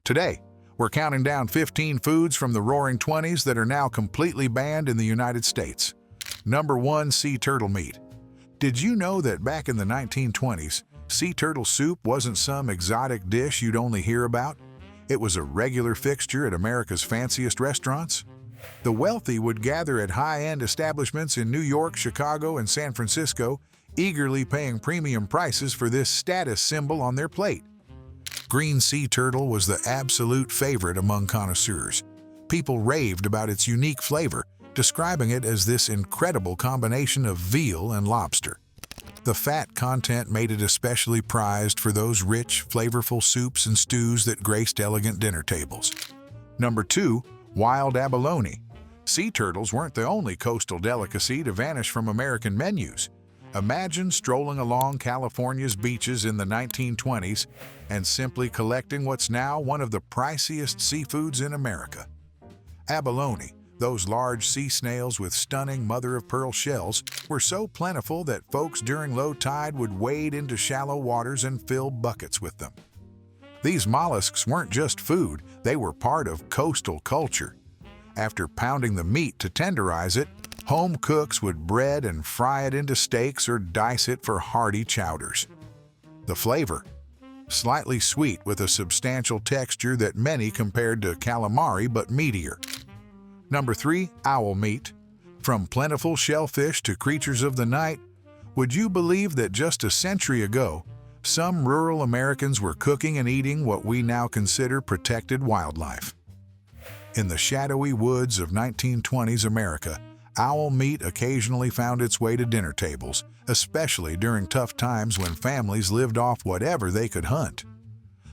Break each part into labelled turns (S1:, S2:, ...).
S1: Today, we're counting down 15 foods from the Roaring '20s that are now completely banned in the United States. Number 1. Sea turtle meat. Did you know that back in the 1920s, sea turtle soup wasn't some exotic dish you'd only hear about? It was a regular fixture at America's fanciest restaurants. The wealthy would gather at high-end establishments in New York, Chicago, and San Francisco, eagerly paying premium prices for this status symbol on their plate. Green sea turtle was the absolute favorite among connoisseurs. People raved about its unique flavor, describing it as this incredible combination of veal and lobster. The fat content made it especially prized for those rich, flavorful soups and stews that graced elegant dinner tables. Number 2. Wild abalone. Sea turtles weren't the only coastal delicacy to vanish from American menus. Imagine strolling along California's beaches in the 1920s and simply collecting what's now one of the priciest seafoods in America. Abalone, those large sea snails with stunning mother-of-pearl shells, were so plentiful that folks during low tide would wade into shallow waters and fill buckets with them. These mollusks weren't just food, they were part of coastal culture. After pounding the meat to tenderize it, home cooks would bread and fry it into steaks or dice it for hearty chowders. The flavor? Slightly sweet with a substantial texture that many compared to calamari but meatier. Number 3. Owl meat. From plentiful shellfish to creatures of the night, would you believe that just a century ago, some rural Americans were cooking and eating what we now consider protected wildlife? In the shadowy woods of 1920s America, owl meat occasionally found its way to dinner tables, especially during tough times when families lived off whatever they could hunt.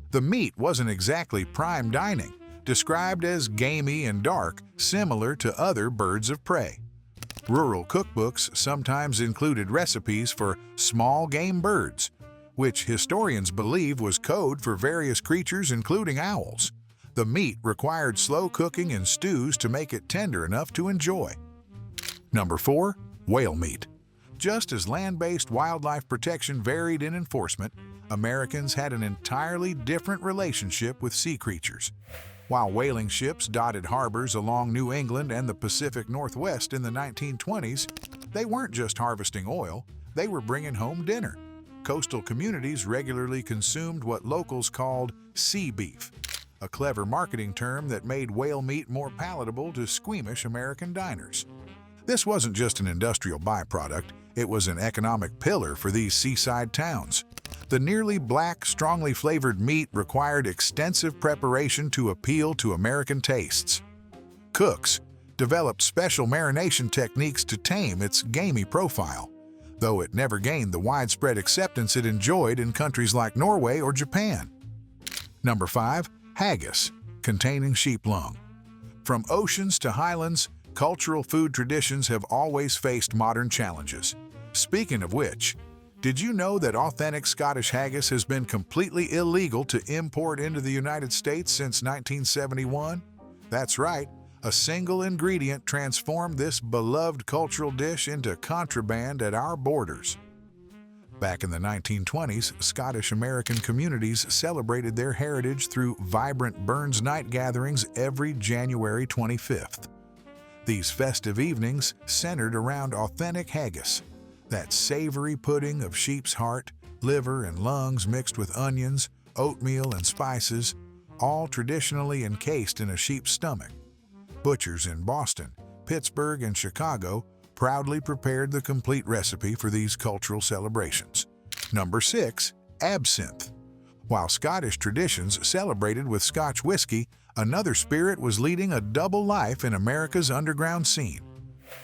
S1: The meat wasn't exactly prime dining, described as gamey and dark, similar to other birds of prey. Rural cookbooks sometimes included recipes for small game birds, which historians believe was code for various creatures including owls. The meat required slow cooking in stews to make it tender enough to enjoy. Number 4. Whale meat. Just as land-based wildlife protection varied in enforcement, Americans had an entirely different relationship with sea creatures. While whaling ships dotted harbors along New England and the Pacific Northwest in the 1920s, they weren't just harvesting oil, they were bringing home dinner. Coastal communities regularly consumed what locals called sea beef, a clever marketing term that made whale meat more palatable to squeamish American diners. This wasn't just an industrial byproduct, it was an economic pillar for these seaside towns. The nearly black, strongly flavored meat required extensive preparation to appeal to American tastes. Cooks developed special marination techniques to tame its gamey profile, though it never gained the widespread acceptance it enjoyed in countries like Norway or Japan. Number 5. Haggis, containing sheep lung. From oceans to highlands, cultural food traditions have always faced modern challenges. Speaking of which, did you know that authentic Scottish haggis has been completely illegal to import into the United States since 1971? That's right, a single ingredient transformed this beloved cultural dish into contraband at our borders. Back in the 1920s, Scottish-American communities celebrated their heritage through vibrant Burns Night gatherings every January 25th. These festive evenings centered around authentic haggis, that savory pudding of sheep's heart, liver, and lungs mixed with onions, oatmeal, and spices, all traditionally encased in a sheep's stomach. Butchers in Boston, Pittsburgh, and Chicago proudly prepared the complete recipe for these cultural celebrations. Number 6. Absinthe. While Scottish traditions celebrated with Scotch whiskey, another spirit was leading a double life in America's underground scene.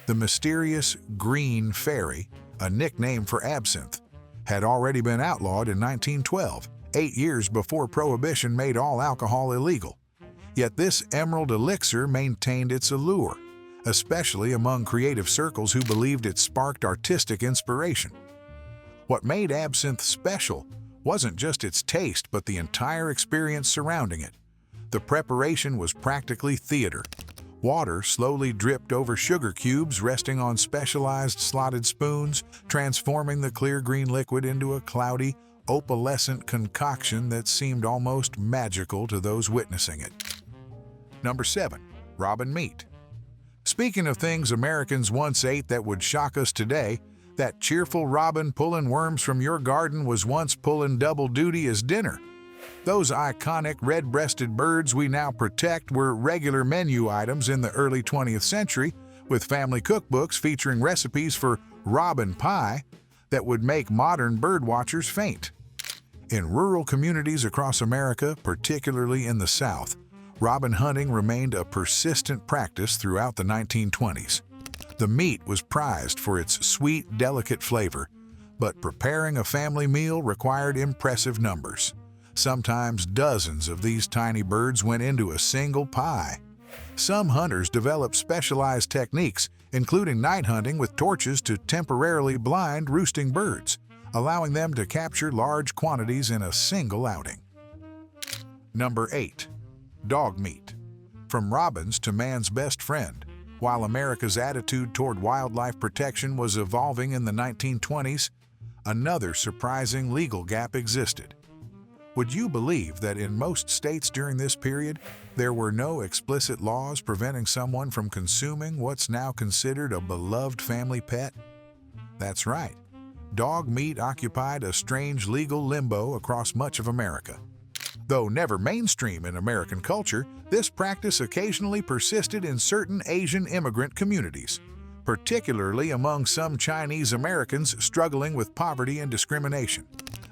S1: The mysterious Green Fairy, a nickname for absinthe, had already been outlawed in 1912, 8 years before Prohibition made all alcohol illegal. Yet this emerald elixir maintained its allure, especially among creative circles who believed it sparked artistic inspiration. What made absinthe special wasn't just its taste but the entire experience surrounding it. The preparation was practically theater. Water slowly dripped over sugar cubes resting on specialized slotted spoons, transforming the clear green liquid into a cloudy, opalescent concoction that seemed almost magical to those witnessing it. Number 7. Robin meat. Speaking of things Americans once ate that would shock us today, that cheerful robin pulling worms from your garden was once pulling double duty as dinner. Those iconic red-breasted birds we now protect were regular menu items in the early 20th century, with family cookbooks featuring recipes for robin pie that would make modern birdwatchers faint. In rural communities across America, particularly in the South, robin hunting remained a persistent practice throughout the 1920s. The meat was prized for its sweet, delicate flavor, but preparing a family meal required impressive numbers. Sometimes dozens of these tiny birds went into a single pie. Some hunters developed specialized techniques, including night hunting with torches to temporarily blind roosting birds, allowing them to capture large quantities in a single outing. Number 8. Dog meat. From robins to man's best friend. While America's attitude toward wildlife protection was evolving in the 1920s, another surprising legal gap existed. Would you believe that in most states during this period, there were no explicit laws preventing someone from consuming what's now considered a beloved family pet? That's right. Dog meat occupied a strange legal limbo across much of America. Though never mainstream in American culture, this practice occasionally persisted in certain Asian immigrant communities, particularly among some Chinese Americans struggling with poverty and discrimination.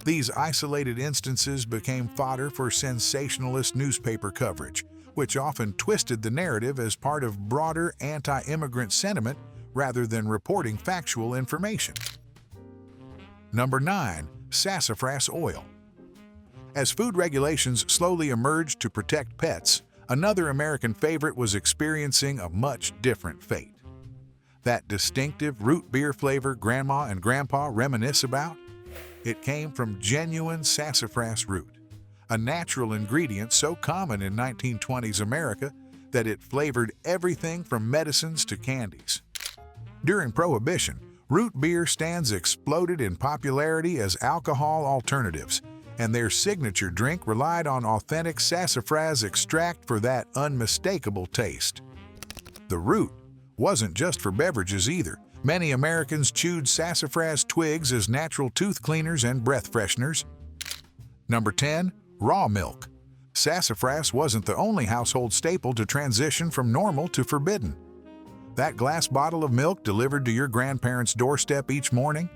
S1: These isolated instances became fodder for sensationalist newspaper coverage, which often twisted the narrative as part of broader anti-immigrant sentiment rather than reporting factual information. Number 9. Sassafras oil. As food regulations slowly emerged to protect pets, another American favorite was experiencing a much different fate. That distinctive root beer flavor Grandma and Grandpa reminisce about? It came from genuine sassafras root, a natural ingredient so common in 1920s America that it flavored everything from medicines to candies. During Prohibition, root beer stands exploded in popularity as alcohol alternatives, and their signature drink relied on authentic sassafras extract for that unmistakable taste. The root wasn't just for beverages either. Many Americans chewed sassafras twigs as natural tooth cleaners and breath fresheners. Number 10. Raw milk. Sassafras wasn't the only household staple to transition from normal to forbidden. That glass bottle of milk delivered to your grandparents' doorstep each morning?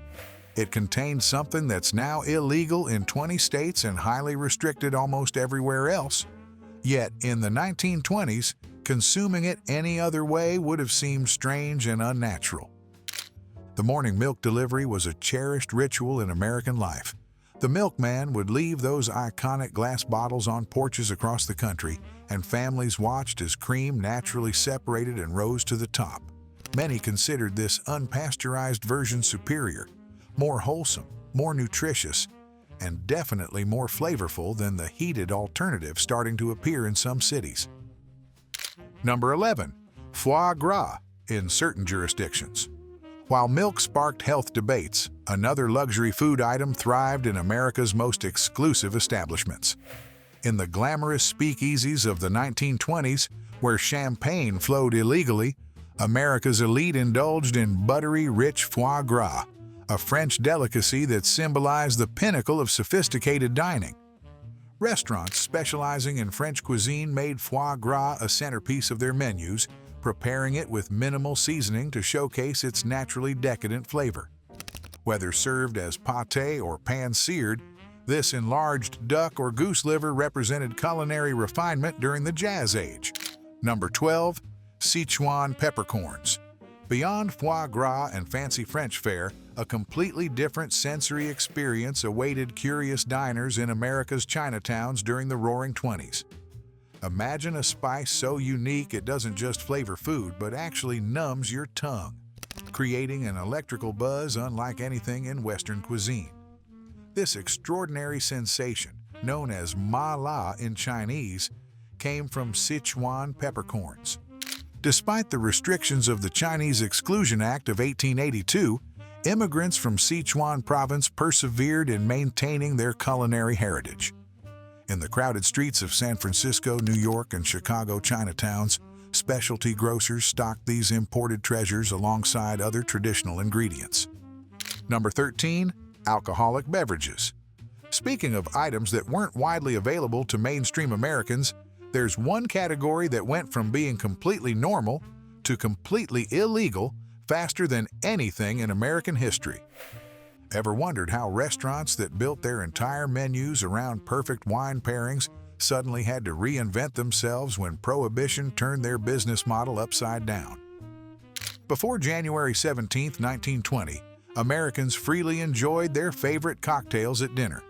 S1: It contained something that's now illegal in 20 states and highly restricted almost everywhere else. Yet, in the 1920s, consuming it any other way would have seemed strange and unnatural. The morning milk delivery was a cherished ritual in American life. The milkman would leave those iconic glass bottles on porches across the country, and families watched as cream naturally separated and rose to the top. Many considered this unpasteurized version superior, more wholesome, more nutritious, and definitely more flavorful than the heated alternative starting to appear in some cities. Number 11. Foie gras in certain jurisdictions. While milk sparked health debates, another luxury food item thrived in America's most exclusive establishments. In the glamorous speakeasies of the 1920s, where champagne flowed illegally, America's elite indulged in buttery, rich foie gras, a French delicacy that symbolized the pinnacle of sophisticated dining. Restaurants specializing in French cuisine made foie gras a centerpiece of their menus, preparing it with minimal seasoning to showcase its naturally decadent flavor. Whether served as pâté or pan-seared, this enlarged duck or goose liver represented culinary refinement during the Jazz Age. Number 12. Sichuan peppercorns. Beyond foie gras and fancy French fare, a completely different sensory experience awaited curious diners in America's Chinatowns during the Roaring '20s. Imagine a spice so unique it doesn't just flavor food, but actually numbs your tongue, creating an electrical buzz unlike anything in Western cuisine. This extraordinary sensation, known as ma la in Chinese, came from Sichuan peppercorns. Despite the restrictions of the Chinese Exclusion Act of 1882, immigrants from Sichuan province persevered in maintaining their culinary heritage. In the crowded streets of San Francisco, New York, and Chicago Chinatowns, specialty grocers stocked these imported treasures alongside other traditional ingredients. Number 13. Alcoholic beverages. Speaking of items that weren't widely available to mainstream Americans, there's one category that went from being completely normal to completely illegal faster than anything in American history. Ever wondered how restaurants that built their entire menus around perfect wine pairings suddenly had to reinvent themselves when Prohibition turned their business model upside down? Before January 17, 1920, Americans freely enjoyed their favorite cocktails at dinner.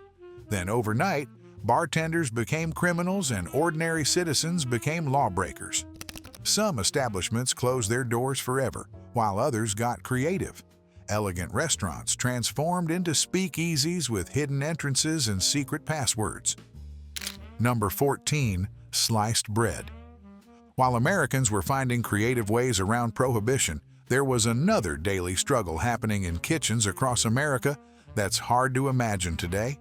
S1: Then overnight, bartenders became criminals and ordinary citizens became lawbreakers. Some establishments closed their doors forever, while others got creative. Elegant restaurants transformed into speakeasies with hidden entrances and secret passwords. Number 14. Sliced bread. While Americans were finding creative ways around Prohibition, there was another daily struggle happening in kitchens across America that's hard to imagine today.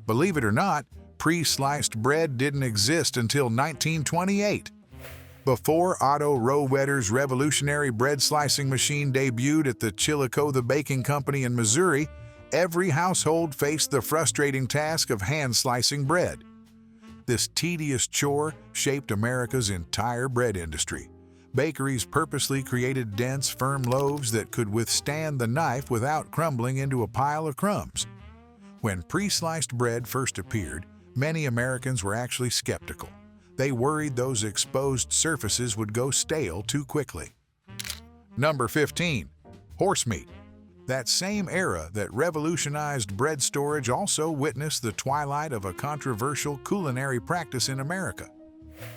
S1: Believe it or not, pre-sliced bread didn't exist until 1928. Before Otto Rohwedder's revolutionary bread slicing machine debuted at the Chillicothe Baking Company in Missouri, every household faced the frustrating task of hand-slicing bread. This tedious chore shaped America's entire bread industry. Bakeries purposely created dense, firm loaves that could withstand the knife without crumbling into a pile of crumbs. When pre-sliced bread first appeared, many Americans were actually skeptical. They worried those exposed surfaces would go stale too quickly. Number 15. Horsemeat. That same era that revolutionized bread storage also witnessed the twilight of a controversial culinary practice in America.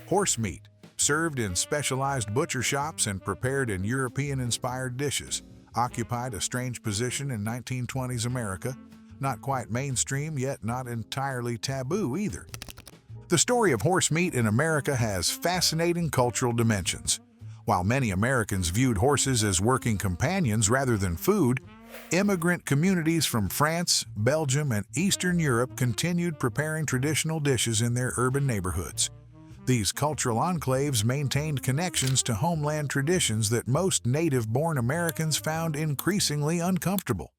S1: Horsemeat, served in specialized butcher shops and prepared in European-inspired dishes, occupied a strange position in 1920s America, not quite mainstream yet not entirely taboo either. The story of horsemeat in America has fascinating cultural dimensions. While many Americans viewed horses as working companions rather than food, immigrant communities from France, Belgium, and Eastern Europe continued preparing traditional dishes in their urban neighborhoods. These cultural enclaves maintained connections to homeland traditions that most native-born Americans found increasingly uncomfortable.